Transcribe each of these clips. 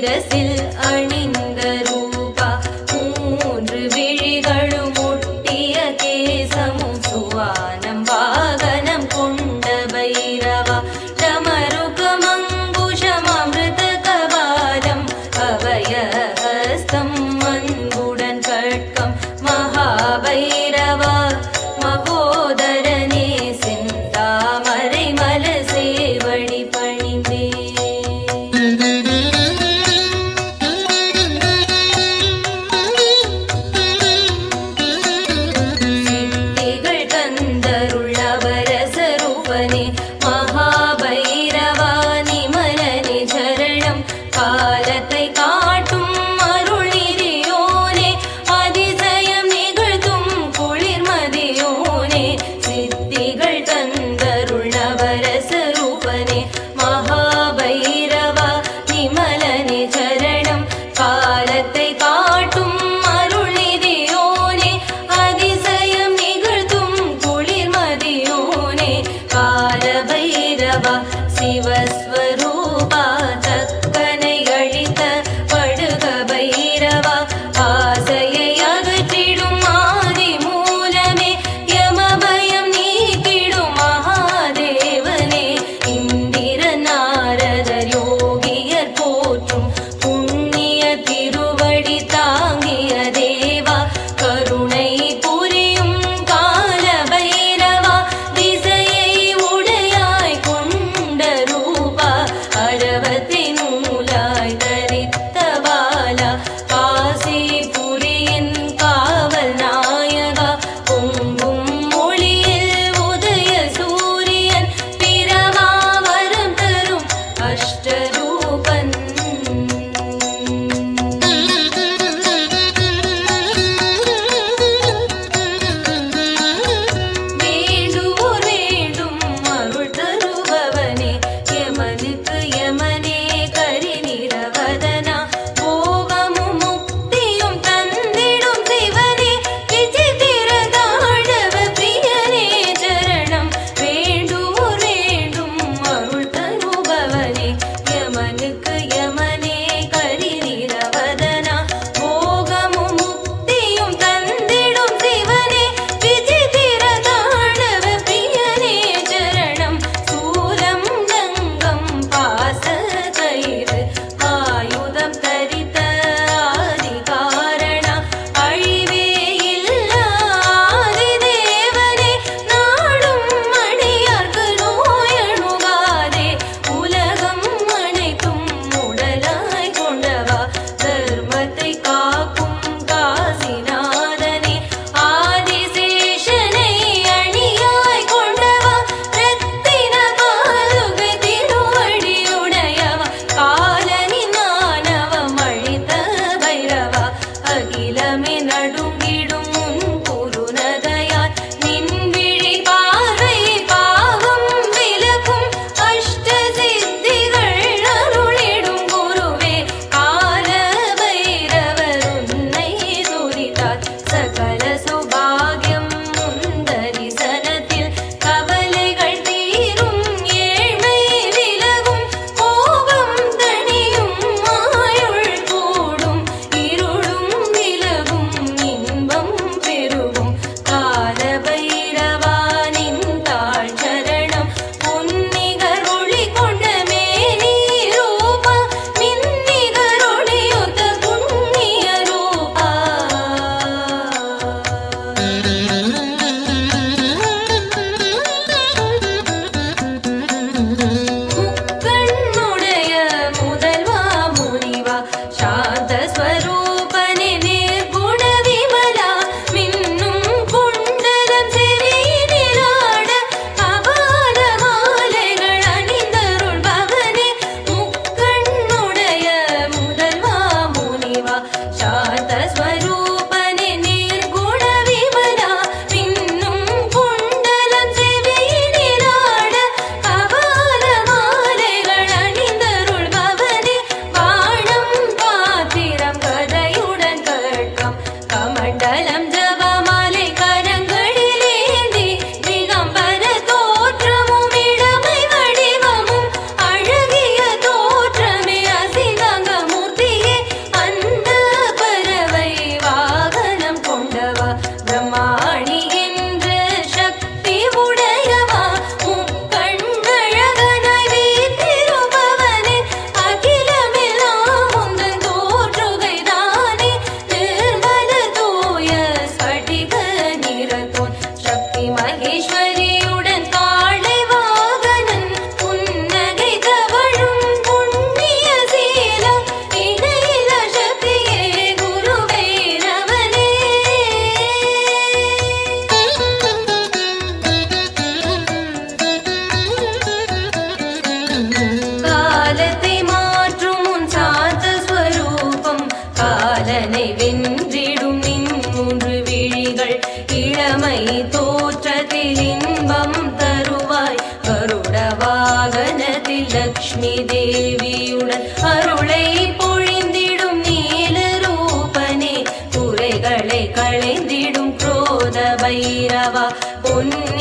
சிரசில் அணிந்த ரூபா மூன்று விழிகளும் ஒட்டிய கேசமும் சுவானம் வாகனம் கொண்ட பைரவா டமருகமங்குஷம் அமிர்த கபாலம் அபயஹஸ்தம் அன்புடன் கட்கம் மகாபைரவா மகோதரனே செந்தாமரை மலர் சேவடி பணிந்தே சித்திகள் தந்த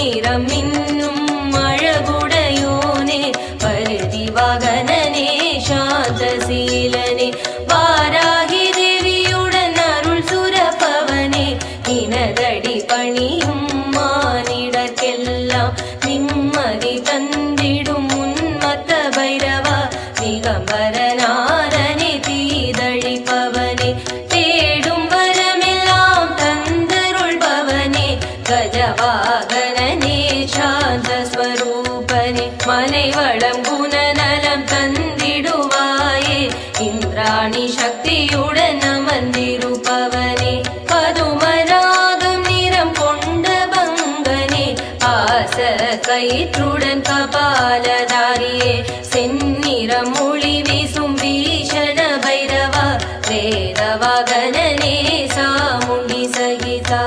பொன்னிறம் இன்னும் அழகுடையோனே பருதி வாகனனே சாந்தசீலனே வாராகி தேவியுடன் அருள் சுரப்பவனே இனதடி பணியும் மானிடர்க்கெல்லாம் நிம்மதி தந்திடும் உன்மத்த பைரவா திகம்பரநாதனே தீதழிப்பவனே தேடும் வரமெல்லாம் தந்தருள்பவனே கஜவாகனனே சாந்த ஸ்வரூபனே மனை வளம் குணநலம் தந்திடுவாயே இந்திராணி சக்தியுடன் அமர்ந்திருப்பவனே பதுமராகம் நிறம் கொண்ட பங்கனே ஆச கயிற்றுடன் கபாலதாரியே செந்நிறம் மொழி வீசும் பீஷண பைரவா வேதவாகனனே சாமுண்டி சகிதா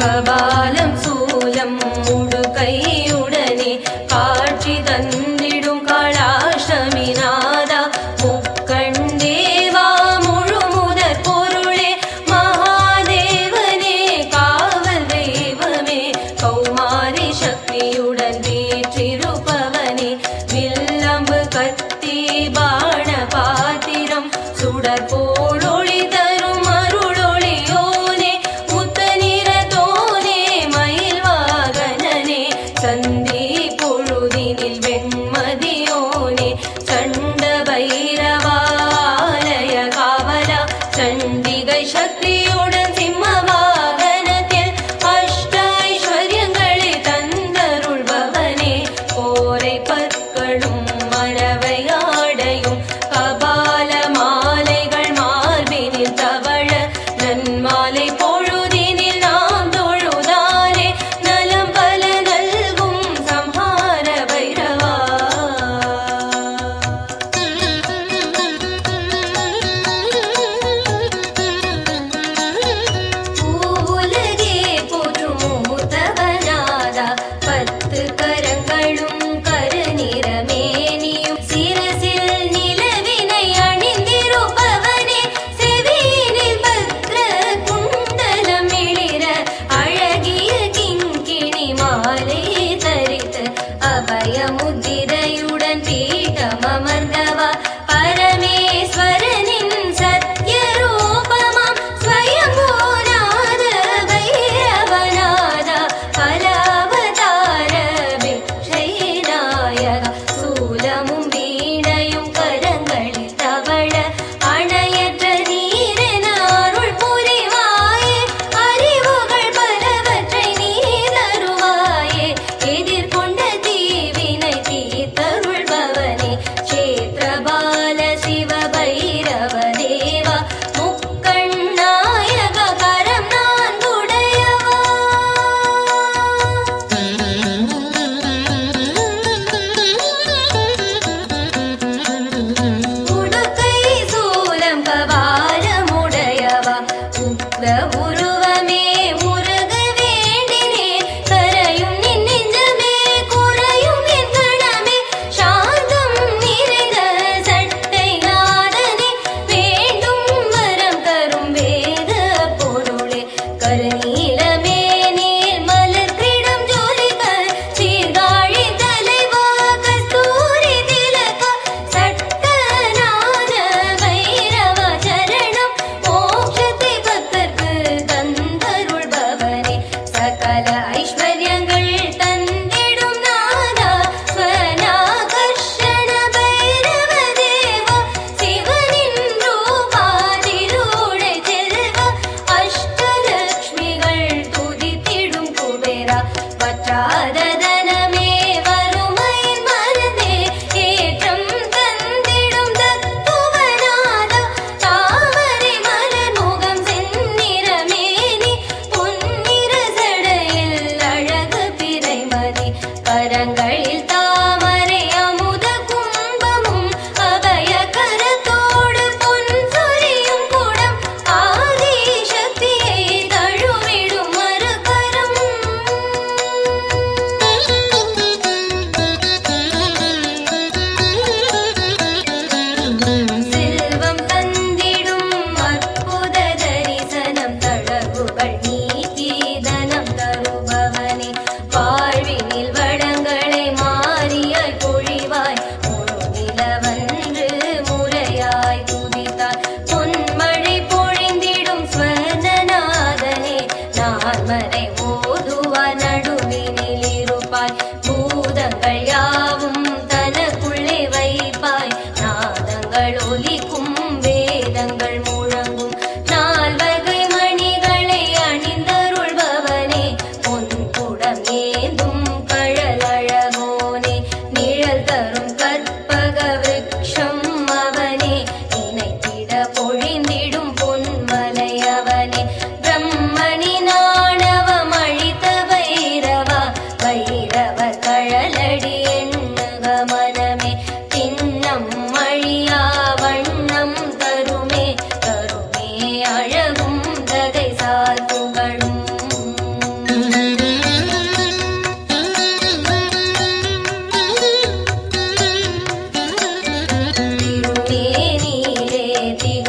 கபாலம் சூலம் முடு கையுடனே காட்சி தந்திடும் காளாஷ்டமி நாதா முக்கண்டேவா முழு முதற் பொருளே மகாதேவனே காவல் தெய்வமே கௌமாரி சக்தியுடன் வீற்றிருப்பவனே வில்லம்பு கத்தி பாண பாத்திரம் சுடர் போலொளி தரும் அருளொளியோனே முத்த நிறத்தோனே மயில் வாகனனே சந்தி பொழுதினில் வெண்மதியோனே சண்ட பைரவாலய காவலா சண்டிகை சக்தியுடன் சிம்ம வாகனத்தில் அஷ்ட ஐஸ்வர்யங்களை தந்தருள்பவனே கோரை பற்களும் மழவை ஆடையும் கபால மாலைகள்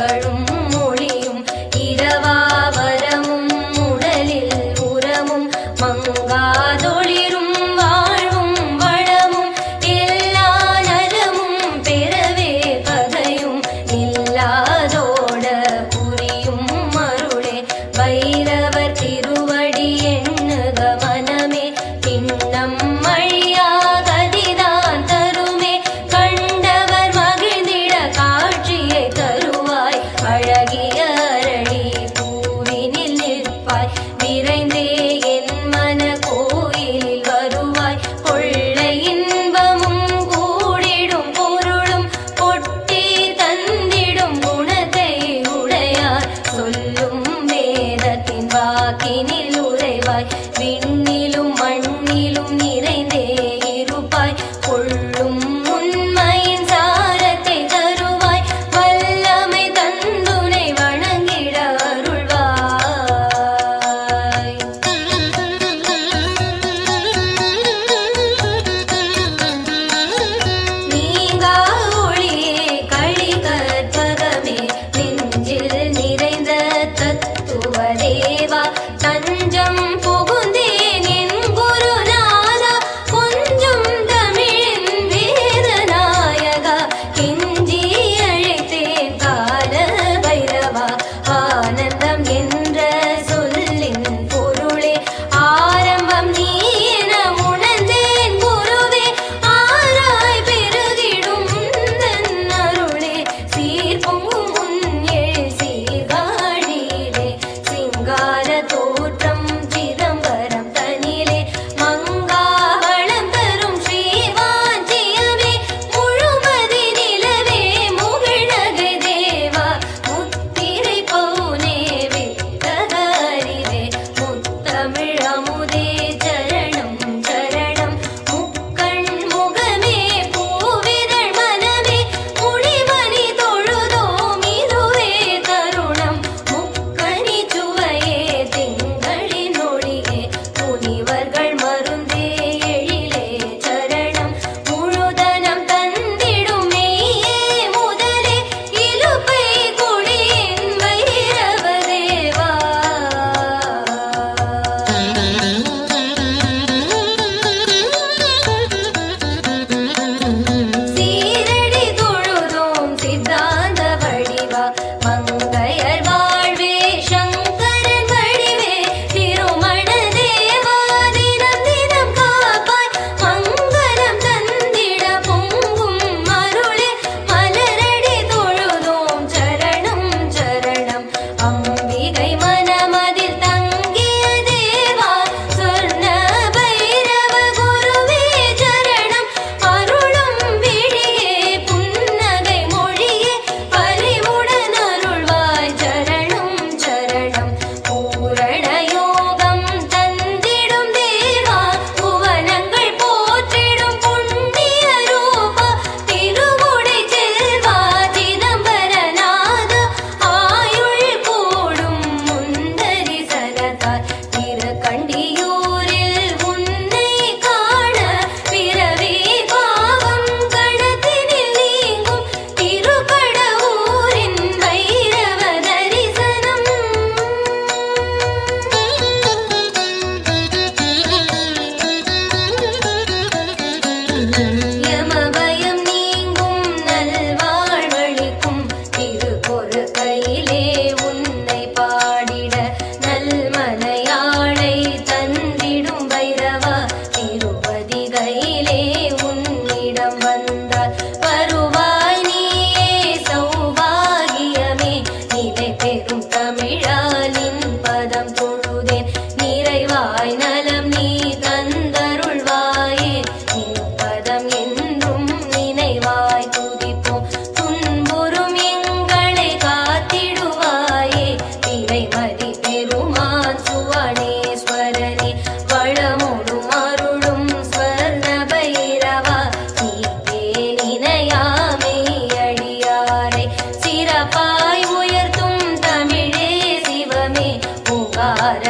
திங்களும் மொழியும் இரவாவரமும் உடலில் உரமும் மங்காதொளிரும் வாழ்வும் வளமும் எல்லா நலமும் பெறவே பகையும் இல்லாதோட புரியும் மருளே வைரவர் திருவடி எண்ணுக மனமே திண்ணம் மழியாகதிதான் தருமே கண்டவர் மகிழ்ந்திட காட்சியை தருவாய் அழகிய அரளி பூவினில் நிற்பாய் விரைந்தே என் மன கோயிலில் வருவாய் கொள்ளை இன்பமும் கூடிடும் பொருளும் கொட்டி தந்திடும் குணத்தை உடையார் சொல்லும் வேதத்தின் வாக்கினில் உறைவாய் விண்ணிலும் மண்ணிலும் நிறைந்தே இருப்பாய் கொள்ளும் உண்மையின் சாரத்தை தருவாய் வல்லமை தந்துனை வணங்கிட அருள்வாய் நீங்கா ஒளியே களி கற்பகமே நெஞ்சில் நிறைந்த தத்துவ தேவா தஞ்சம் புகுந்தேன் என் குருநாதா கொஞ்சம் தமிழின் வேதநாயகா கெஞ்சி அழைத்தேன் கால பைரவா ஆனந்தம் என்ற சொல்லின் பொருளே ஆரம்பம் நீ என உணர்ந்தேன் குருவே ஆராய் பெருகிடும் உந்தன் அருளே சீர்பொங்கும் உன் எழில் சீர்காழியிலே சிங்கார தோற்றம் சிதம்பரம் தனிலே மங்காவளம் தரும் ஸ்ரீவாஞ்சியமே முழுமதி நிலவே முகிழ்நகை தேவா முத்திரை பவுனே வித்தகரிவே முத்தமிழ் அமுதே சரணம் சரணம் முக்கண் முகமே பூவிதழ் மனமே முனிமணி தொழுதோம் இதுவே தருணம் முக்கணி சுவையே திங்களின் ஒளியே முனிவர்கள் மருந்தே எழிலே சரணம் முழுதனம் தந்திடும் மெய்யே முதலே இலுப்பை கொடியின் வைரவ தேவா சீரடி தொழுதோம் சித்தாந்த வடிவா மங்கையர் வாழ்வே சங்கரன் வடிவே திருமண தேவா தினம் தினம் காப்பாய் மங்களம் தந்திட பொங்கும் அருளே மலரடி தொழுதோம் சரணம் சரணம் அம்பிகை மனமதில் தங்கிய தேவா சொர்ண பைரவ குருவே சரணம் அருளும் விழியே புன்னகை மொழியே பரிவுடன் அருள்வாய் சரணம் சரணம் பூரண யோகம் தந்திடும் தேவா புவனங்கள் போற்றிடும் புண்ணிய ரூபா திருவுடை செல்வா சிதம்பரநாத ஆயுள் கூடும் முந்தரி சரதார் திருக்கண்டியூரில் உன்னை காண பிறவி பாவம் கணத்தினில் நீங்கும் திருக்கடவூரின் வைரவ தரிசனம் யமபயம் நீங்கும் நல்வாழ்வளிக்கும் திருப்பொரு கையிலே உன்னை பாடிட நல்மலையாளை தந்திடும் பைரவா திருப்பதி கையிலே உன்னிடம் வந்தால் வருவாய் நீயே சௌபாகியமே நிலை பெறும் தமிழாலின் பதம் தொழுதேன் நிறைவாய் நலம் நீ தந்தருள்வாயே நின் பதம் என்றும் நினைவாய் துதிப்போம் துன்புறும் எங்களை காத்திடுவாயே திரைமதி பெருமான் சுவனேஸ்வரனே வளமுடும் அருளும் ஸ்வர்ண பைரவா நீத்தே நினையாமை அடியாரை சிறப்பாய் உயர்த்தும் தமிழே சிவமே ஓங்கார